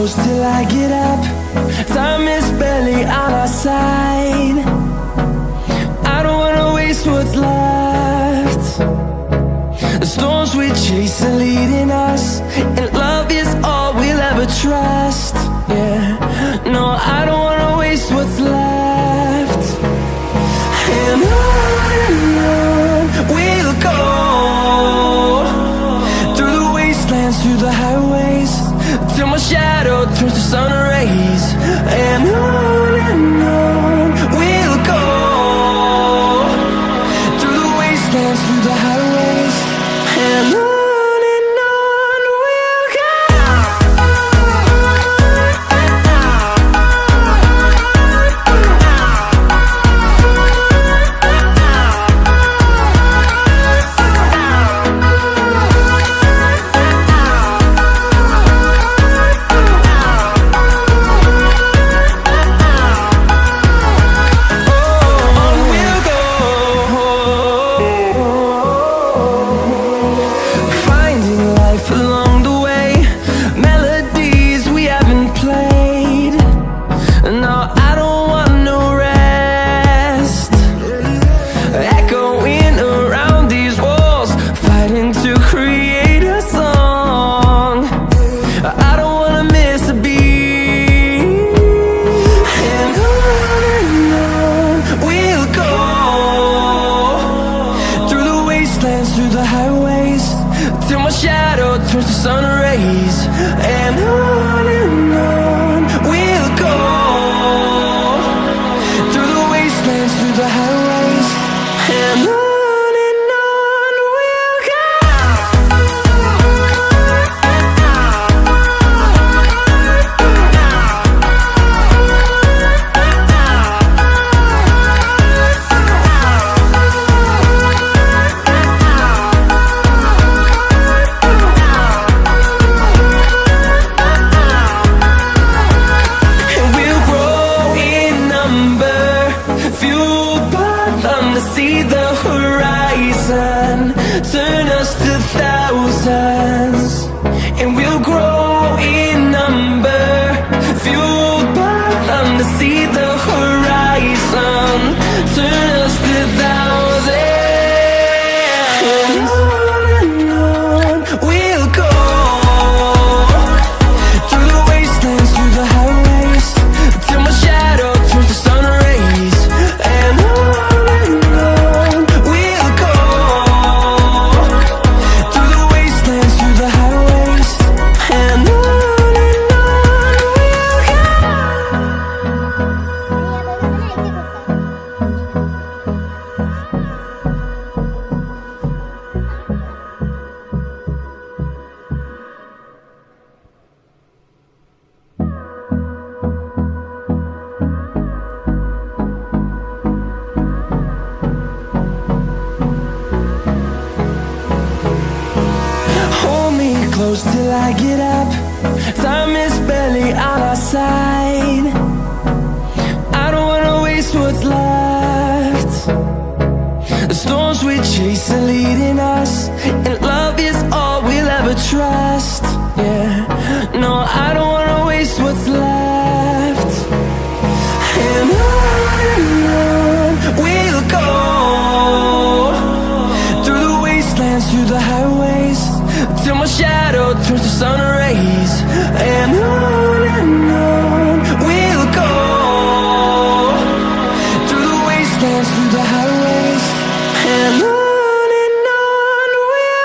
close till I get up. Time is barely on our side. I don't wanna waste what's left. The storms we chase are leading us, and love is all we'll ever trust. Yeah, no, I don't wanna waste what's left. And on we'll go, through the wastelands, through the highways, till my shadow turns to sun rays. And on we'll go, through the wastelands, through the highways, and on we'll go. Through the highways, till my shadow turns to sun rays. And on we'll go, through the wastelands, through the highways, and on we'll go. See the horizon, turn us to thousands, and we'll grow in number, fueled by them. To see the horizon, turn us to thousands, and on we'll go, through the wastelands, through the highways, till my shadow turns to sun rays. And close till I get up. Time is barely on our side. I don't wanna waste what's left. The storms we chase are leading us, and love is all we'll ever trust. Yeah, no, I don't wanna waste what's left. And on we'll go, through the wastelands, through the highways, till my shadow turns to sun rays. And on we'll go, through the wastelands, through the highways, and on we'll go.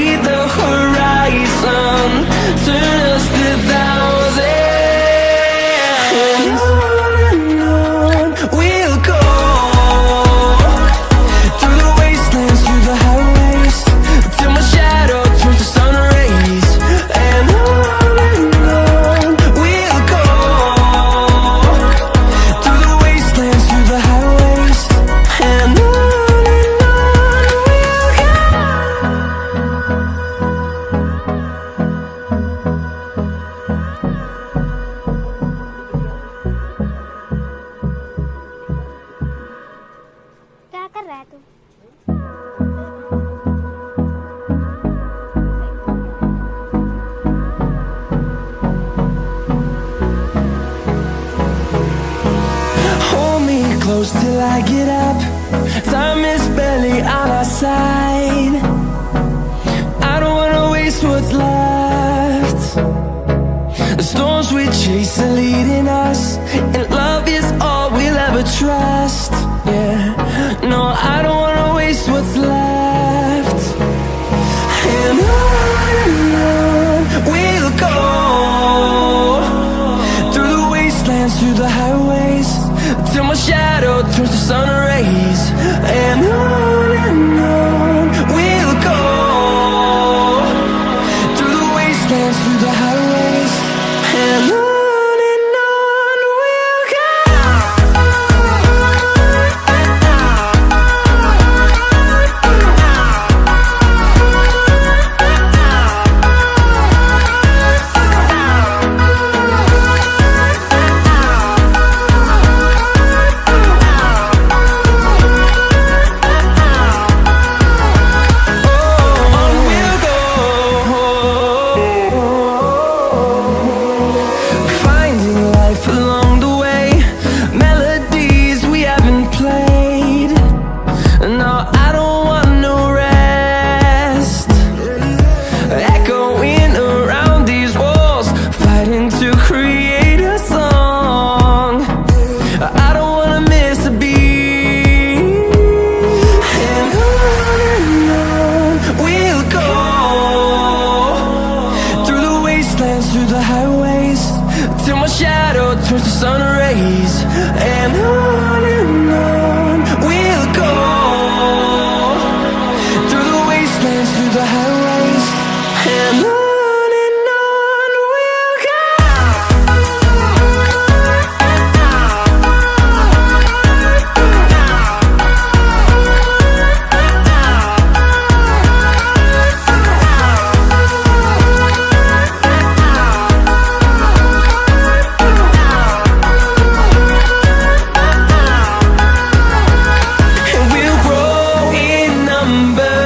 see the horizon, turn us to thousands. And on we'll go, through the wastelands, through the highways, till my shadow turns to sun rays. And on we'll go, through the wastelands, through the highways. And on we'll go. क्या कर रहा है तू? Hold me close till I get up. Time is barely on our side. I don't wanna waste what's left. The storms we chase are leading us, and love is all we'll ever trust. Yeah, no, I don't wanna waste what's left. And on we'll go, through the wastelands, through the highways, till my shadow turns to sun rays. And on we'll go, through the wastelands, through the highways. And on we'll go. Finding life along the way, melodies we haven't played. No, I don't want no rest. Echoing around these walls, fighting to create a song. I don't wanna miss a beat. And on we'll go, through the wastelands, through the highways, till my shadow turns to sun rays. And on we'll go, through the wastelands, through the highways. And on we'll go. And we'll grow in number,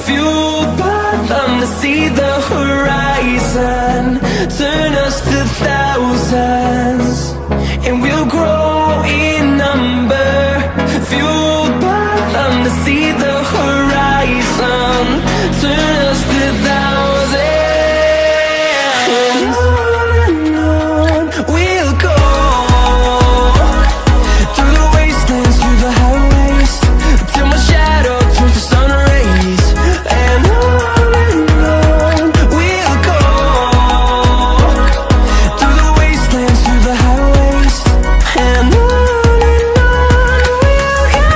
fueled by them to see the horizon, turn us to thousands. And we'll grow in number, fueled by them to see the horizon, turn us to thousands. And on we'll go, through the wastelands, through the highways, till my shadow turns to sun rays. And on we'll go, through the wastelands, through the highways. And on we'll go.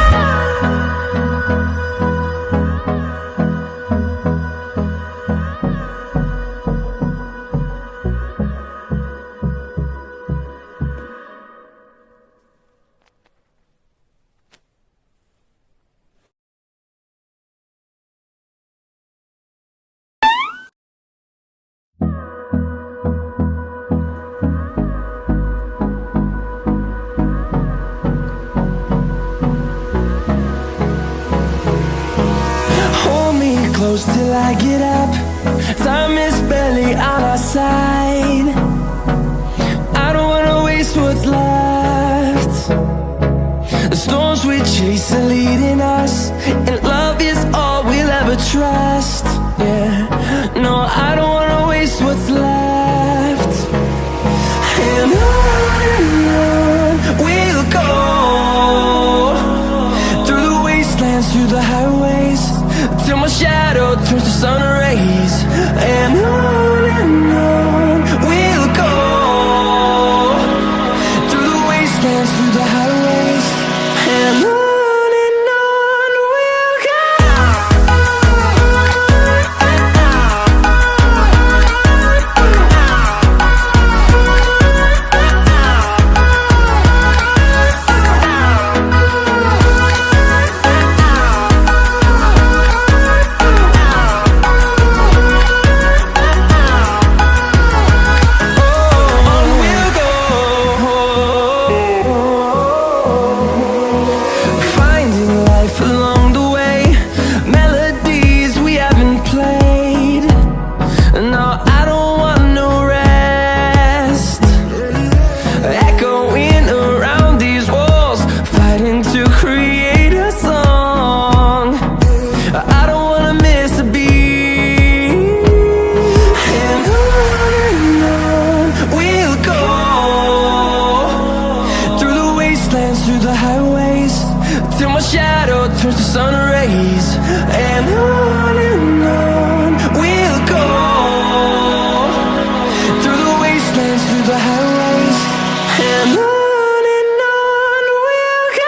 Hold me close till I get up. Time is barely on our side. I don't wanna waste what's left. The storms we chase are leading us, and love is all we'll ever trust. Yeah, no, I don't wanna waste what's left. And on we'll go, through the wastelands, through the highways, till my shadow turns to sun rays. and on we'll go. Through the wastelands, through the highways, and on we'll go. Through the highways, till my shadow turns to sun rays, and on we'll go. Through the wastelands, through the highways, and on we'll go.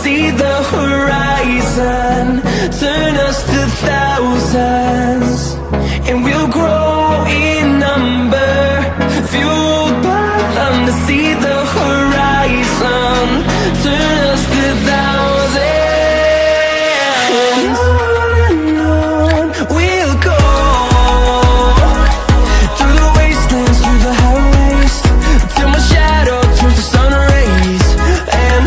See the horizon turn us to thousands, and we'll grow in number, fueled by them. To see the horizon turn us to thousands, and on we'll go. Through the wastelands, through the highways, till my shadow turns to sun rays, and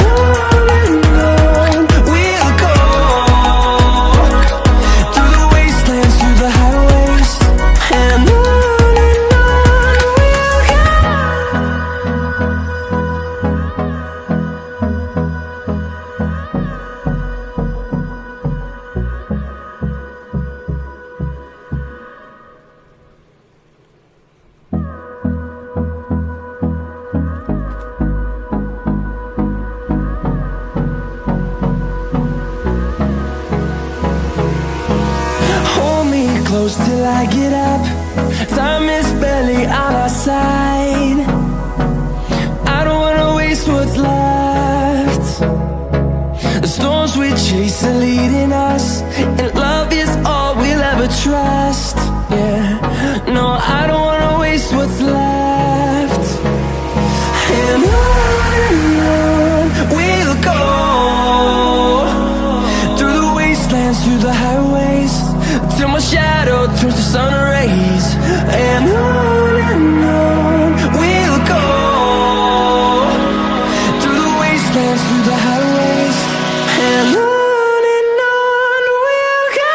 close till I get up. Time is barely on our side. I don't wanna waste what's left. The storms we chase are leading us, and love is all we'll ever trust. Yeah, no, I don't wanna waste what's left. And on we'll go. Through the wastelands, through the highways, till my shadow turns to sun rays, and on we'll go. Through the wastelands, through the highways, and on we'll go.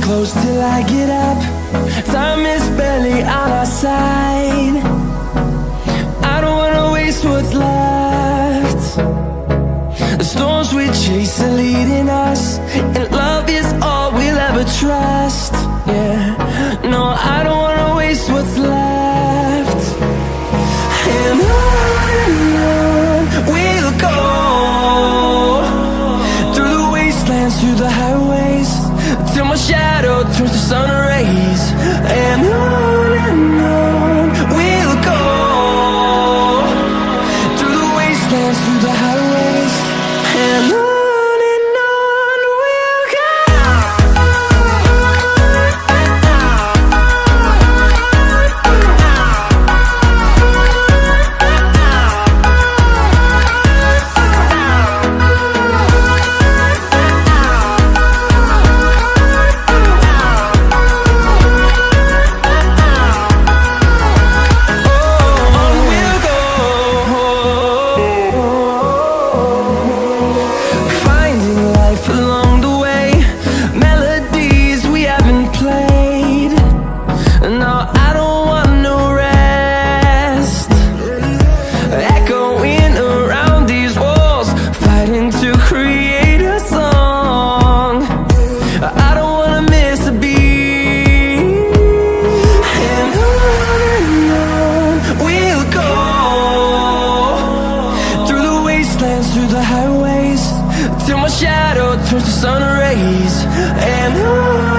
Close till I get up. Time is barely on our side. I don't wanna waste what's left. The storms we chase are leading us, and love is all we'll ever trust. Yeah, no, I don't wanna waste what's left. And on we'll go. Through the wastelands, through the highways, till my shadow turns to sun rays, and on we'll go. Through the wastelands, through the highways, and on we'll go. dance through the highways till my shadow turns to sun rays. And on